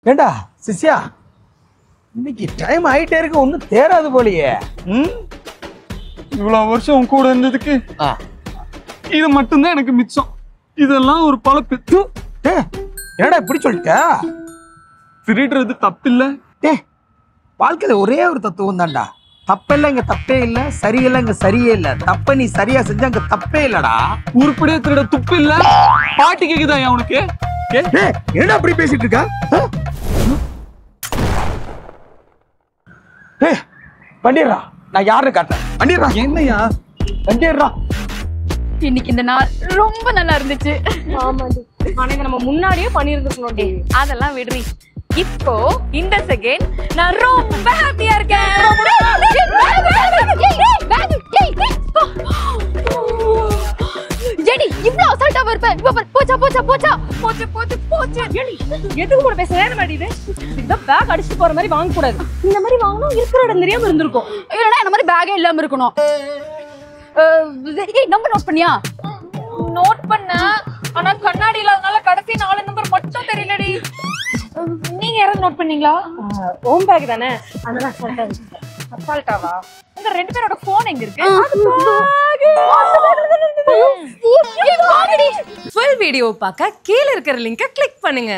ஏண்டா சிஷ்யா, இன்னைக்கு டைம் ஆயிட்டே இருக்கு, ஒன்னும் தேராது போலியே. இவ்வளவு வருஷம் உன் கூட இருந்ததுக்கு இது மட்டும்தான் எனக்கு மிச்சம். இதெல்லாம் ஒரு பழப்பு. என்னடா இப்படி சொல்லிட்ட? திருடுறது தப்பில்ல. வாழ்க்கையில ஒரே ஒரு தத்துவம் தான்டா, தப்பெல்லாம் இங்க தப்பே இல்ல, சரியெல்லாம் இங்க சரியே இல்ல. தப்ப நீ சரியா செஞ்சா அங்க தப்பே இல்லடா. உருப்படியா திருட துப்பு இல்ல. பாட்டு கேக்குதா உனக்கு? என்ன அப்படி பேசிட்டு இருக்கா? பண்ணிடுறா, நான் யாருன்னு காட்டுறேன். பண்ணிடுறா. என்னையா? பண்ணிடுறா. இன்னைக்கு இந்த நாள் ரொம்ப நல்லா இருந்துச்சு. ஆமாடி, ஆனா இதை நம்ம முன்னாடியே பண்ணிருந்துக்கணும். அதெல்லாம் விடுறி. இப்போ இந்த செகண்ட் நான் ரொம்ப ஹாப்பியா இருக்கேன். ஏடி இவ்ளோ அசால்ட்டா வரப்ப போச்சா போச்சா போச்சா போச்சு போச்சு போச்சு. ஏடி எதுக்கு கூட பேச நேரம் ஆடிது. இந்த பேக் அடிச்சிட்டு போற மாதிரி வாங்க கூடாது. இந்த மாதிரி வாங்கணும் இருக்கிற இடம் தெரியாம இருந்திருக்கும். இல்லனா இந்த மாதிரி பேக்கே இல்லாம இருக்கணும். நம்பர் நோட் பண்ணியா? நோட் பண்ண, ஆனா கண்ணாடி இல்லாதனால கடைசி 4 நம்பர் மட்டும் தெரியலடி. நீங்க யாராவது நோட் பண்ணீங்களா? ஹோம் பேக் தானே, அதனால அசால்ட்டா இருக்கு. அசால்ட்டாவா? உங்க ரெண்டு பேரோட போன் எங்க இருக்கு? ஃபுல் வீடியோ பார்க்க கீழ இருக்கிற லிங்கை கிளிக் பண்ணுங்க.